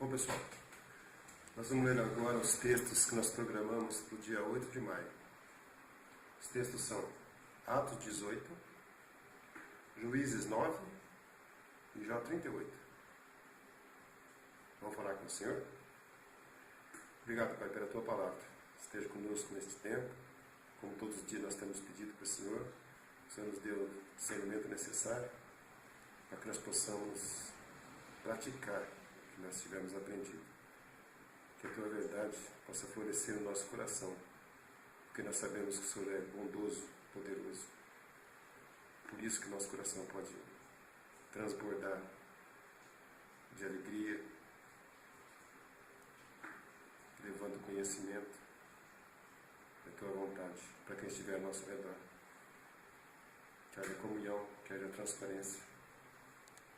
Bom, pessoal, nós vamos ler agora os textos que nós programamos para o dia 8 de maio. Os textos são Atos 18, Juízes 9 e Jó 38. Vamos falar com o Senhor? Obrigado, Pai, pela Tua palavra. Esteja conosco neste tempo. Como todos os dias nós temos pedido para o Senhor nos dê o discernimento necessário para que nós possamos praticar o que nós tivermos aprendido. Que a Tua verdade possa florescer no nosso coração, porque nós sabemos que o Senhor é bondoso, poderoso. Por isso que nosso coração pode transbordar de alegria, levando conhecimento da Tua vontade para quem estiver ao nosso redor. Que haja comunhão, que haja transparência,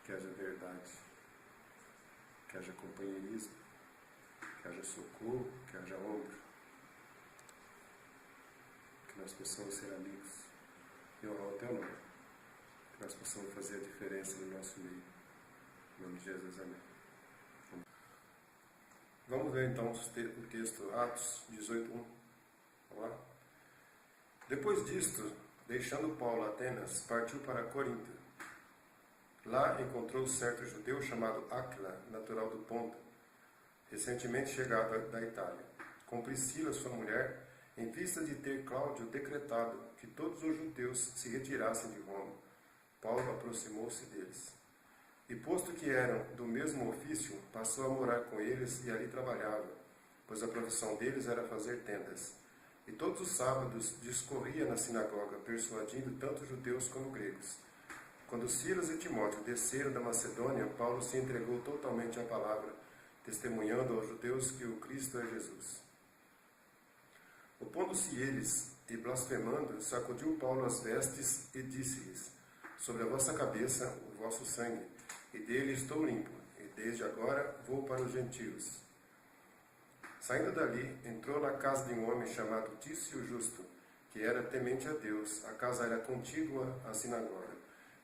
que haja verdade, que haja companheirismo, que haja socorro, que haja ombro, que nós possamos ser amigos e honrar o Teu nome, que nós possamos fazer a diferença no nosso meio. Em nome de Jesus, amém. Vamos ler então o texto Atos 18:1. Vamos lá? Depois disto, deixando Paulo Atenas, partiu para Corinto. Lá encontrou certo judeu chamado Áquila, natural do Ponto, recentemente chegado da Itália, com Priscila, sua mulher, em vista de ter Cláudio decretado que todos os judeus se retirassem de Roma. Paulo aproximou-se deles. E posto que eram do mesmo ofício, passou a morar com eles e ali trabalhava, pois a profissão deles era fazer tendas. E todos os sábados discorria na sinagoga, persuadindo tanto judeus como gregos. Quando Silas e Timóteo desceram da Macedônia, Paulo se entregou totalmente à palavra, testemunhando aos judeus que o Cristo é Jesus. Opondo-se eles e blasfemando, sacudiu Paulo as vestes e disse-lhes: sobre a vossa cabeça o vosso sangue, e dele estou limpo, e desde agora vou para os gentios. Saindo dali, entrou na casa de um homem chamado Tício Justo, que era temente a Deus. A casa era contígua à sinagoga.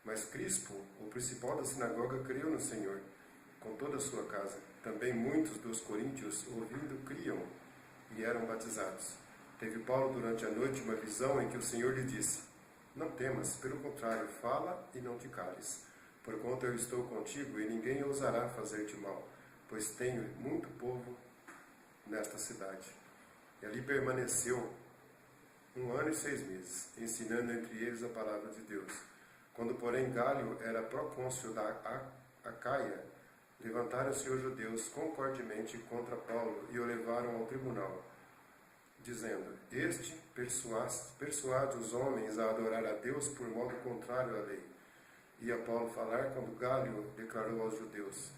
Mas Crispo, o principal da sinagoga, creu no Senhor, com toda a sua casa. Também muitos dos coríntios, ouvindo, criam e eram batizados. Teve Paulo durante a noite uma visão em que o Senhor lhe disse: não temas, pelo contrário, fala e não te cales, porquanto eu estou contigo e ninguém ousará fazer-te mal, pois tenho muito povo nesta cidade. E ali permaneceu 1 ano e 6 meses, ensinando entre eles a palavra de Deus. Quando, porém, Gálio era procônsul da Acaia, levantaram-se os judeus concordemente contra Paulo e o levaram ao tribunal, dizendo: este persuade os homens a adorar a Deus por modo contrário à lei. Ia Paulo falar quando Gálio declarou aos judeus: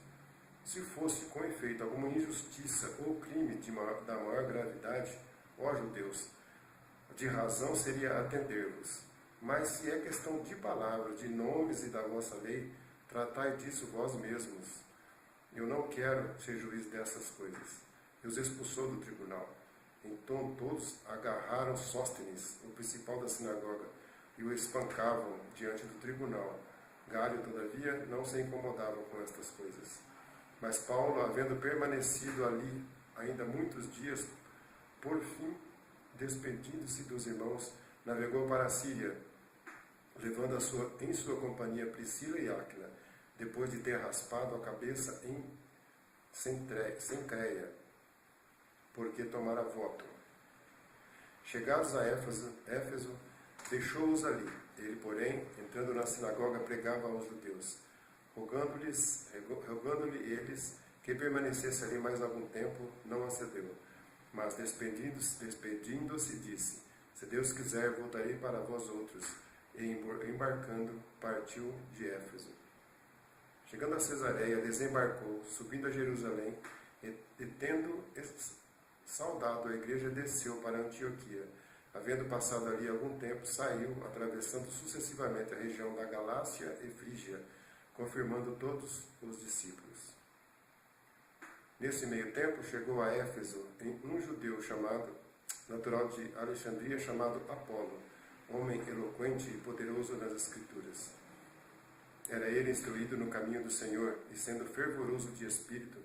se fosse com efeito alguma injustiça ou crime da maior gravidade, ó judeus, de razão seria atender-vos. Mas se é questão de palavras, de nomes e da vossa lei, tratai disso vós mesmos. Eu não quero ser juiz dessas coisas. E os expulsou do tribunal. Então todos agarraram Sóstenes, o principal da sinagoga, e o espancavam diante do tribunal. Gálio, todavia, não se incomodava com estas coisas. Mas Paulo, havendo permanecido ali ainda muitos dias, por fim, despedindo-se dos irmãos, navegou para a Síria, levando em sua companhia Priscila e Áquila, depois de ter raspado a cabeça em Cencreia, porque tomara voto. Chegados a Éfeso, deixou-os ali. Ele, porém, entrando na sinagoga, pregava aos judeus, rogando-lhe eles que permanecesse ali mais algum tempo. Não acedeu, mas despedindo-se disse: se Deus quiser, voltarei para vós outros. E embarcando, partiu de Éfeso. Chegando a Cesareia, desembarcou, subindo a Jerusalém, e tendo saudado a igreja, desceu para Antioquia. Havendo passado ali algum tempo, saiu, atravessando sucessivamente a região da Galácia e Frígia, confirmando todos os discípulos. Nesse meio tempo, chegou a Éfeso um judeu natural de Alexandria, chamado Apolo, homem eloquente e poderoso nas Escrituras. Era ele instruído no caminho do Senhor, e sendo fervoroso de espírito,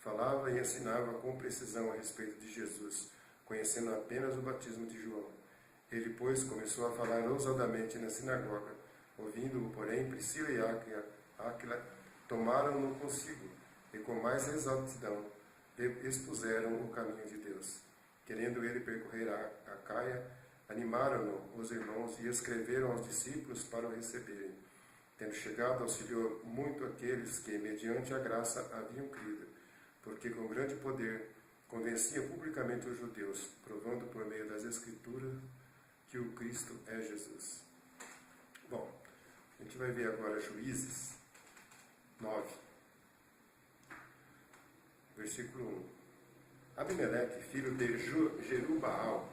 falava e ensinava com precisão a respeito de Jesus, conhecendo apenas o batismo de João. Ele, pois, começou a falar ousadamente na sinagoga. Ouvindo-o, porém, Priscila e Áquila tomaram-no consigo, e com mais exaltidão expuseram o caminho de Deus. Querendo ele percorrer a Acaia, animaram-no os irmãos e escreveram aos discípulos para o receberem. Tendo chegado, auxiliou muito aqueles que, mediante a graça, haviam crido, porque com grande poder convencia publicamente os judeus, provando por meio das Escrituras que o Cristo é Jesus. Bom, a gente vai ver agora Juízes 9, versículo 1. Abimeleque, filho de Jerubaal,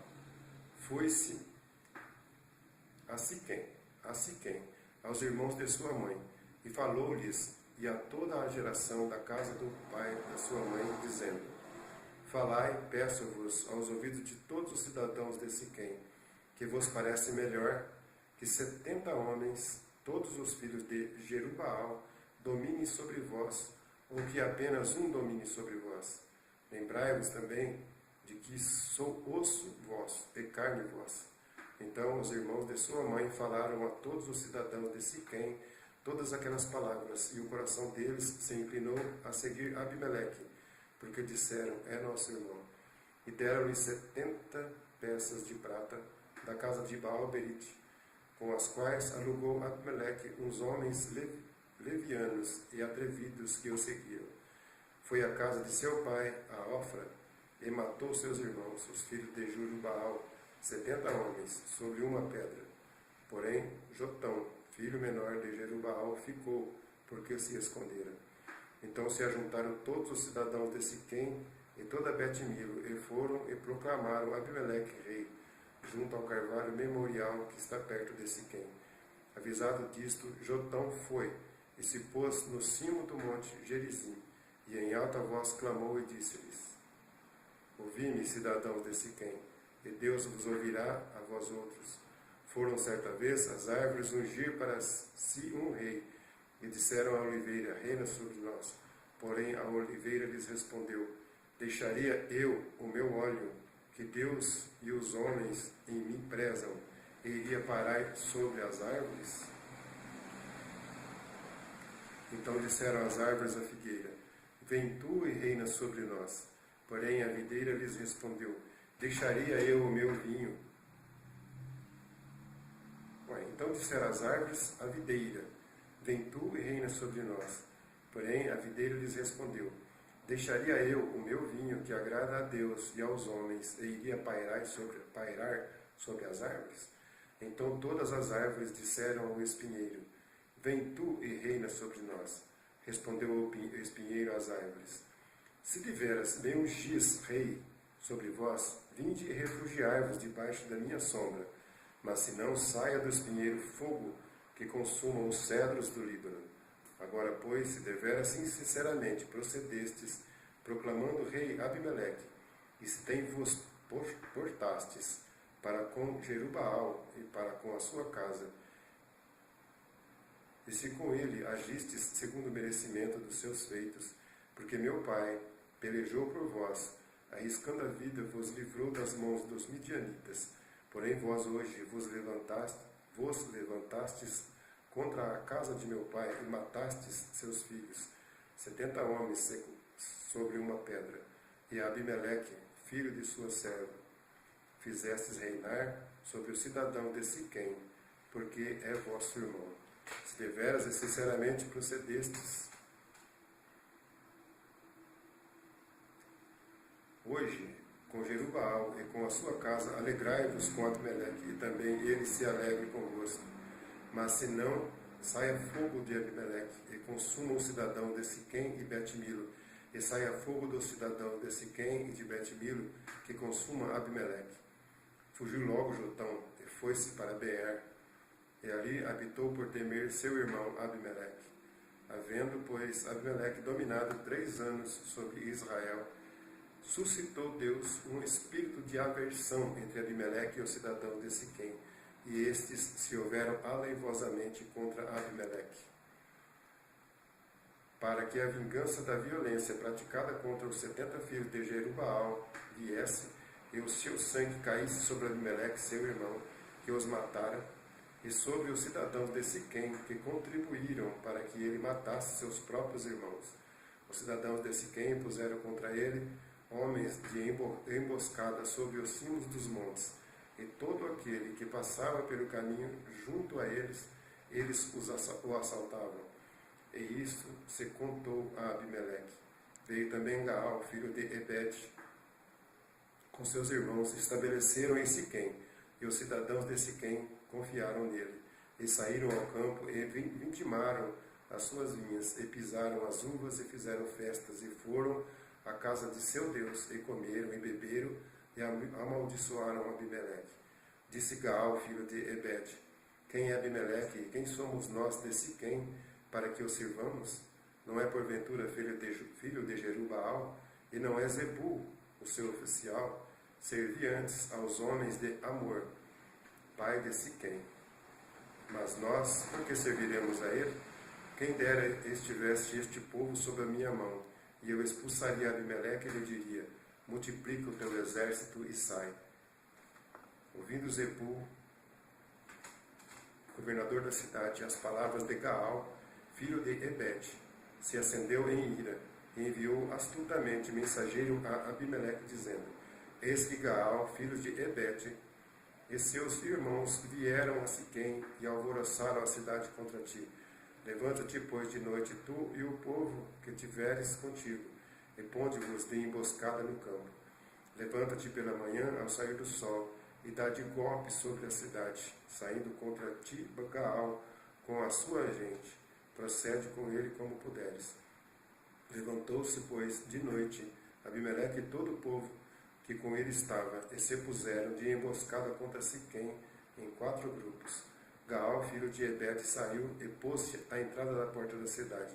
foi-se a Siquém, aos irmãos de sua mãe, e falou-lhes e a toda a geração da casa do pai da sua mãe, dizendo: Falai, peço-vos, aos ouvidos de todos os cidadãos de Siquém, que vos parece melhor que 70 homens, todos os filhos de Jerubaal, dominem sobre vós, ou que apenas um domine sobre vós. Lembrai-vos também de que sou osso vosso, e carne vossa. Então os irmãos de sua mãe falaram a todos os cidadãos de Siquém todas aquelas palavras, e o coração deles se inclinou a seguir Abimeleque, porque disseram: é nosso irmão. E deram-lhe 70 peças de prata da casa de Baal-Berite, com as quais alugou Abimeleque uns homens levianos e atrevidos que o seguiam. Foi à casa de seu pai, a Ofra, e matou seus irmãos, os filhos de Jerubaal, 70 homens, sobre uma pedra. Porém, Jotão, filho menor de Jerubaal, ficou, porque se escondera. Então se ajuntaram todos os cidadãos de Siquém e toda Bet-Milo, e foram e proclamaram Abimeleque rei, junto ao carvalho memorial que está perto de Siquém. Avisado disto, Jotão foi e se pôs no cimo do monte Gerizim, e em alta voz clamou e disse-lhes: Ouvi-me, cidadãos de Siquém, e Deus vos ouvirá a vós outros. Foram certa vez as árvores ungir para si um rei, e disseram à oliveira: reina sobre nós. Porém a oliveira lhes respondeu: deixaria eu o meu óleo, que Deus e os homens em mim prezam, e iria parar sobre as árvores? Então disseram as árvores à figueira: vem tu e reina sobre nós. Porém a videira lhes respondeu: deixaria eu o meu vinho. Então disseram as árvores à videira: vem tu e reina sobre nós. Porém a videira lhes respondeu: deixaria eu o meu vinho, que agrada a Deus e aos homens, e iria pairar sobre as árvores? Então todas as árvores disseram ao espinheiro: vem tu e reina sobre nós. Respondeu o espinheiro às árvores: se deveras bem ungis rei sobre vós, vinde e refugiai-vos debaixo da minha sombra. Mas se não, saia do espinheiro fogo que consuma os cedros do Líbano. Agora, pois, se deveras sinceramente procedestes, proclamando rei Abimeleque, e se tem vos portastes para com Jerubaal e para com a sua casa, e se com ele agistes segundo o merecimento dos seus feitos, porque meu pai pelejou por vós, arriscando a vida, vos livrou das mãos dos midianitas. Porém vós hoje vos levantastes contra a casa de meu pai e matastes seus filhos, 70 homens sobre uma pedra, e Abimeleque, filho de sua serva, fizestes reinar sobre o cidadão de Siquém, porque é vosso irmão. Se deveras e sinceramente procedestes hoje com Jerubaal e com a sua casa, alegrai-vos com Abimeleque, e também ele se alegre convosco. Mas se não, saia fogo de Abimeleque, e consuma o cidadão de Siquém e Bet-Milo, e saia fogo do cidadão de Siquém e de Bet-Milo, que consuma Abimeleque. Fugiu logo Jotão, e foi-se para Beer, e ali habitou por temer seu irmão Abimeleque. Havendo, pois, Abimeleque dominado 3 anos sobre Israel, suscitou Deus um espírito de aversão entre Abimeleque e o cidadão de Siquém, e estes se houveram aleivosamente contra Abimeleque. para que a vingança da violência praticada contra os 70 filhos de Jerubaal viesse, e o seu sangue caísse sobre Abimeleque, seu irmão, que os matara, e sobre os cidadãos de Siquém, que contribuíram para que ele matasse seus próprios irmãos. Os cidadãos de Siquém puseram contra ele homens de emboscada sobre os cimos dos montes, e todo aquele que passava pelo caminho junto a eles, o assaltavam. E isto se contou a Abimeleque. Veio também Gaal, filho de Ebed, com seus irmãos, estabeleceram em Siquém, e os cidadãos de Siquém confiaram nele, e saíram ao campo, e vitimaram as suas vinhas, e pisaram as uvas, e fizeram festas, e foram à casa de seu Deus, e comeram, e beberam, e amaldiçoaram Abimeleque. Disse Gaal, filho de Ebed: quem é Abimeleque, e quem somos nós de Siquém, para que o sirvamos? Não é porventura filho de Jerubaal, e não é Zebul, o seu oficial? Servia antes aos homens de Amor, pai de Siquém. Mas nós, por que serviremos a ele? Quem dera estivesse este povo sob a minha mão, e eu expulsaria Abimeleque e lhe diria: multiplica o teu exército e sai. Ouvindo Zebul, governador da cidade, as palavras de Gaal, filho de Ebed, se acendeu em ira, e enviou astutamente mensageiro a Abimeleque, dizendo: eis que Gaal, filho de Ebed, e seus irmãos vieram a Siquém e alvoroçaram a cidade contra ti. Levanta-te, pois, de noite, tu e o povo que tiveres contigo, e ponde-vos de emboscada no campo. Levanta-te pela manhã ao sair do sol, e dá de golpe sobre a cidade, saindo contra ti Gaal com a sua gente. Procede com ele como puderes. Levantou-se, pois, de noite, Abimeleque e todo o povo que com ele estava, e se puseram de emboscada contra Siquém em 4 grupos. Gaal, filho de Ebed, saiu e pôs-se à entrada da porta da cidade.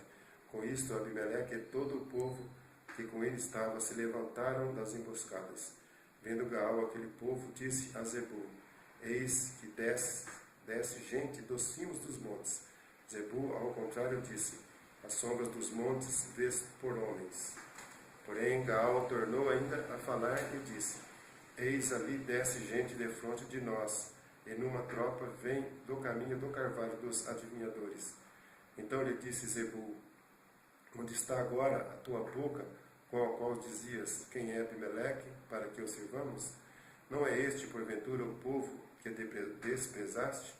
Com isto, Abimeleque e todo o povo que com ele estava se levantaram das emboscadas. Vendo Gaal aquele povo, disse a Zebul: eis que desce gente dos cimos dos montes. Zebul, ao contrário, disse: as sombras dos montes vês por homens. Porém, Gaal tornou ainda a falar e disse: eis ali desce gente defronte de nós, e numa tropa vem do caminho do carvalho dos adivinhadores. Então lhe disse Zebul: onde está agora a tua boca, com a qual dizias: quem é Abimeleque, para que o sirvamos? Não é este, porventura, o povo que desprezaste?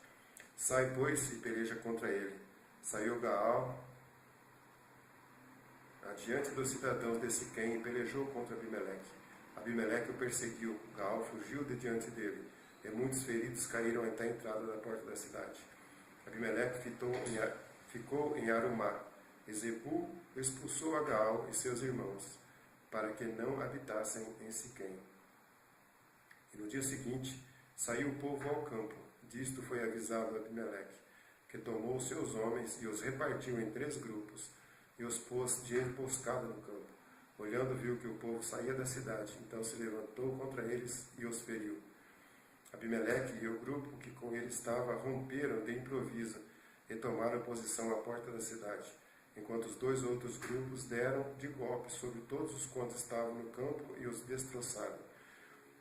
Sai, pois, e peleja contra ele. Saiu Gaal adiante dos cidadãos de Siquém e pelejou contra Abimeleque. Abimeleque o perseguiu, Gaal fugiu de diante dele, e muitos feridos caíram até a entrada da porta da cidade. Abimeleque ficou em Arumá, e Zebul expulsou a Gaal e seus irmãos, para que não habitassem em Siquém. E no dia seguinte saiu o povo ao campo. Disto foi avisado Abimeleque, que tomou seus homens e os repartiu em 3 grupos, e os pôs de emboscada no campo. Olhando, viu que o povo saía da cidade, então se levantou contra eles e os feriu. Abimeleque e o grupo que com ele estava romperam de improviso e tomaram posição à porta da cidade, enquanto os 2 outros grupos deram de golpe sobre todos os quantos estavam no campo e os destroçaram.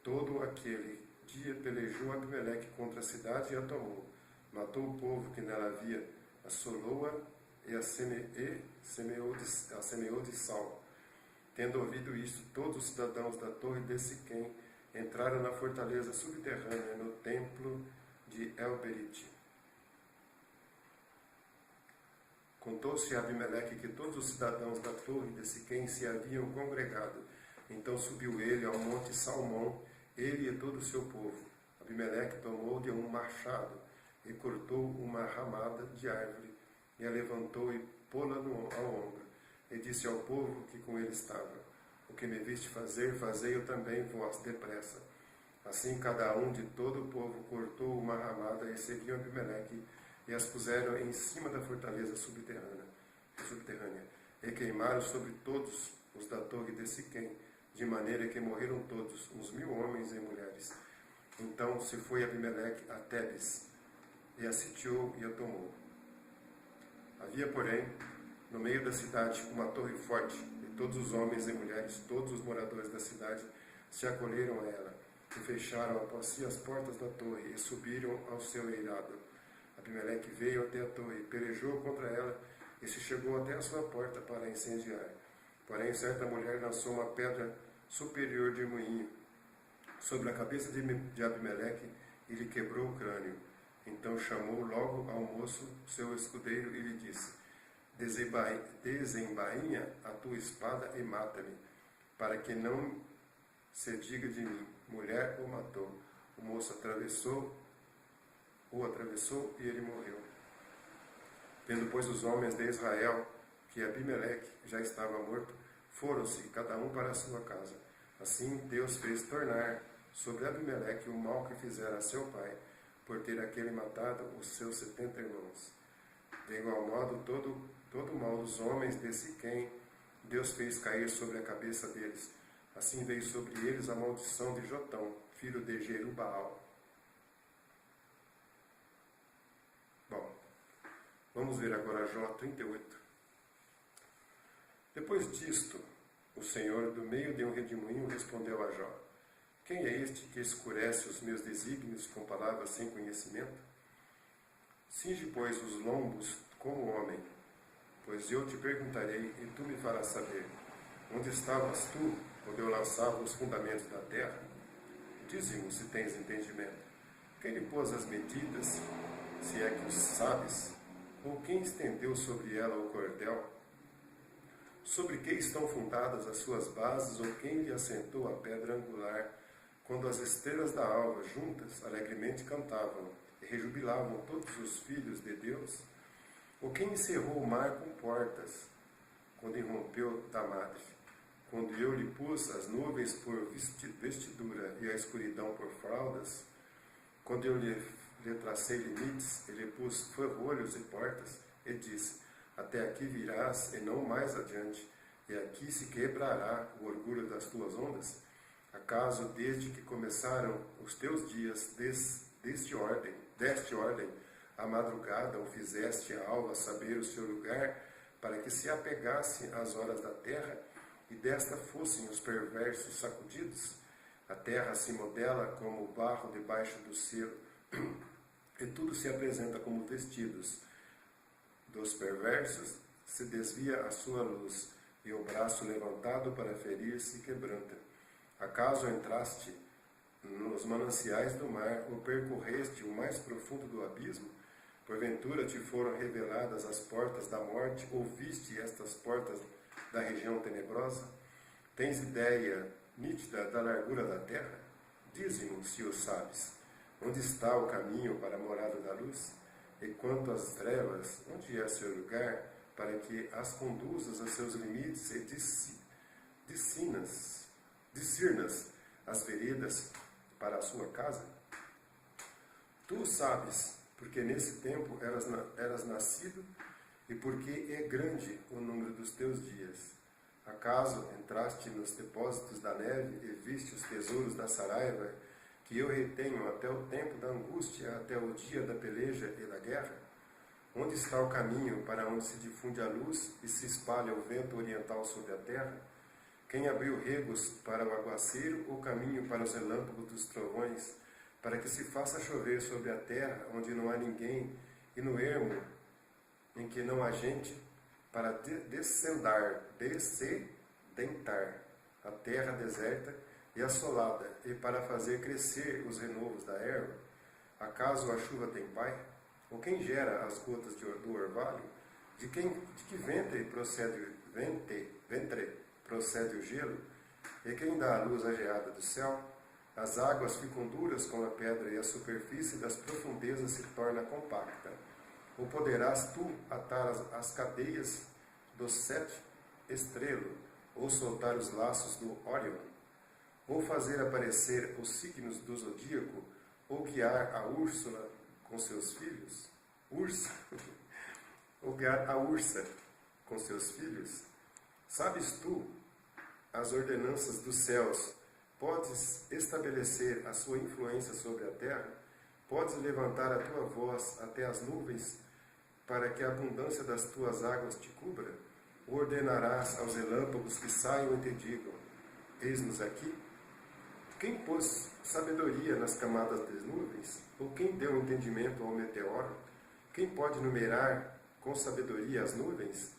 Todo aquele dia pelejou Abimeleque contra a cidade e a tomou. Matou o povo que nela havia, assolou-a e a semeou de sal. Tendo ouvido isto, todos os cidadãos da torre de Siquém entraram na fortaleza subterrânea, no templo de El-Berite. Contou-se a Abimeleque que todos os cidadãos da torre de Siquém se haviam congregado. Então subiu ele ao monte Salmão, ele e todo o seu povo. Abimeleque tomou de um machado e cortou uma ramada de árvore, e a levantou e pô-la ao ombro, e disse ao povo que com ele estava: o que me viste fazer, fazei-o também vós depressa. Assim cada um de todo o povo cortou uma ramada e seguiu Abimeleque, e as puseram em cima da fortaleza subterrânea, e queimaram sobre todos os da torre de Siquém, de maneira que morreram todos, uns 1000 homens e mulheres. Então se foi Abimeleque a Tebes, e a sitiou e a tomou. Havia, porém, no meio da cidade uma torre forte, e todos os homens e mulheres, todos os moradores da cidade, se acolheram a ela, e fecharam após si as portas da torre, e subiram ao seu eirado. Abimeleque veio até a torre, pelejou contra ela, e se chegou até a sua porta para a incendiar. Porém, certa mulher lançou uma pedra superior de moinho sobre a cabeça de Abimeleque, e lhe quebrou o crânio. Então chamou logo ao moço, seu escudeiro, e lhe disse: desembainha a tua espada e mata-me, para que não se diga de mim, mulher o matou. O moço o atravessou e ele morreu. Vendo, pois, os homens de Israel que Abimeleque já estava morto, foram-se, cada um para a sua casa. Assim Deus fez tornar sobre Abimeleque o mal que fizera a seu pai, por ter aquele matado os seus 70 irmãos. De igual modo, todo o mal dos homens de Siquém, Deus fez cair sobre a cabeça deles. Assim veio sobre eles a maldição de Jotão, filho de Jerubaal. Bom, vamos ver agora Jó 38. Depois disto, o Senhor, do meio de um redemoinho, respondeu a Jó: quem é este que escurece os meus desígnios com palavras sem conhecimento? Cinge, pois, os lombos como homem, pois eu te perguntarei e tu me farás saber. Onde estavas tu, quando eu lançava os fundamentos da terra? Dize-me se tens entendimento. Quem lhe pôs as medidas, se é que o sabes? Ou quem estendeu sobre ela o cordel? Sobre que estão fundadas as suas bases, ou quem lhe assentou a pedra angular? Quando as estrelas da alva juntas alegremente cantavam e rejubilavam todos os filhos de Deus? Ou quem encerrou o mar com portas, quando irrompeu da madre? Quando eu lhe pus as nuvens por vestidura e a escuridão por fraldas? Quando eu lhe tracei limites e lhe pus ferrolhos e portas, e disse: até aqui virás e não mais adiante, e aqui se quebrará o orgulho das tuas ondas? Acaso desde que começaram os teus dias deste ordem, a madrugada, ou fizeste a alva saber o seu lugar, para que se apegasse às horas da terra, e desta fossem os perversos sacudidos? A terra se modela como o barro debaixo do selo, e tudo se apresenta como vestidos. Dos perversos se desvia a sua luz, e o braço levantado para ferir se quebranta. Acaso entraste nos mananciais do mar, ou percorreste o mais profundo do abismo? Porventura te foram reveladas as portas da morte, ou viste estas portas da região tenebrosa? Tens ideia nítida da largura da terra? Dize-me se o sabes. Onde está o caminho para a morada da luz? E quanto às trevas, onde é seu lugar, para que as conduzas a seus limites e discernas as veredas para a sua casa? Tu sabes, porque nesse tempo eras nascido, e porque é grande o número dos teus dias. Acaso entraste nos depósitos da neve e viste os tesouros da saraiva, que eu retenho até o tempo da angústia, até o dia da peleja e da guerra? Onde está o caminho para onde se difunde a luz e se espalha o vento oriental sobre a terra? Quem abriu regos para o aguaceiro, ou caminho para os relâmpagos dos trovões, para que se faça chover sobre a terra onde não há ninguém, e no ermo em que não há gente, para descendentar a terra deserta e assolada, e para fazer crescer os renovos da erva? Acaso a chuva tem pai? Ou quem gera as gotas do orvalho? De que ventre procede o gelo? E quem dá a luz à geada do céu? As águas ficam duras como a pedra, e a superfície das profundezas se torna compacta. Ou poderás tu atar as cadeias do 7 estrelo, ou soltar os laços do Órion? Ou fazer aparecer os signos do zodíaco, ou guiar a Úrsula com seus filhos? Ou guiar a ursa com seus filhos? Sabes tu as ordenanças dos céus? Podes estabelecer a sua influência sobre a terra? Podes levantar a tua voz até as nuvens para que a abundância das tuas águas te cubra? Ou ordenarás aos relâmpagos que saiam e te digam: eis-nos aqui? Quem pôs sabedoria nas camadas das nuvens? Ou quem deu entendimento ao meteoro? Quem pode numerar com sabedoria as nuvens?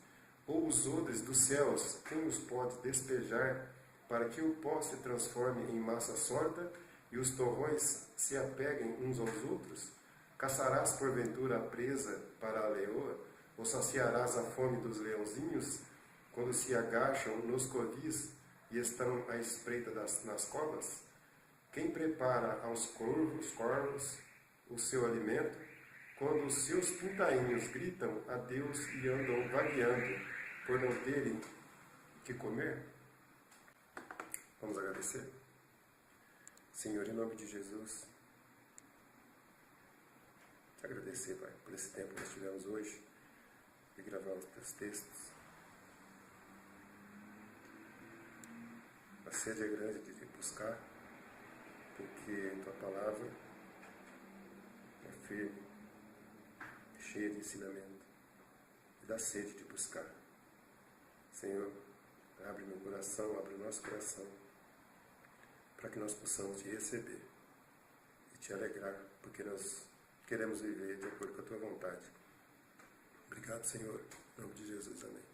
Ou os odres dos céus, quem os pode despejar, para que o pó se transforme em massa sorda e os torrões se apeguem uns aos outros? Caçarás porventura a presa para a leoa? Ou saciarás a fome dos leãozinhos, quando se agacham nos covis e estão à espreita nas covas? Quem prepara aos corvos o seu alimento, quando os seus pintainhos gritam a Deus e andam vagueando por não terem que comer? Vamos agradecer? Senhor, em nome de Jesus, te agradecer, Pai, por esse tempo que nós tivemos hoje de gravar os teus textos. A sede é grande de te buscar, porque tua palavra é firme, cheia de ensinamento, e dá sede de buscar. Senhor, abre meu coração, abre o nosso coração, para que nós possamos te receber e te alegrar, porque nós queremos viver de acordo com a tua vontade. Obrigado, Senhor. Em nome de Jesus, amém.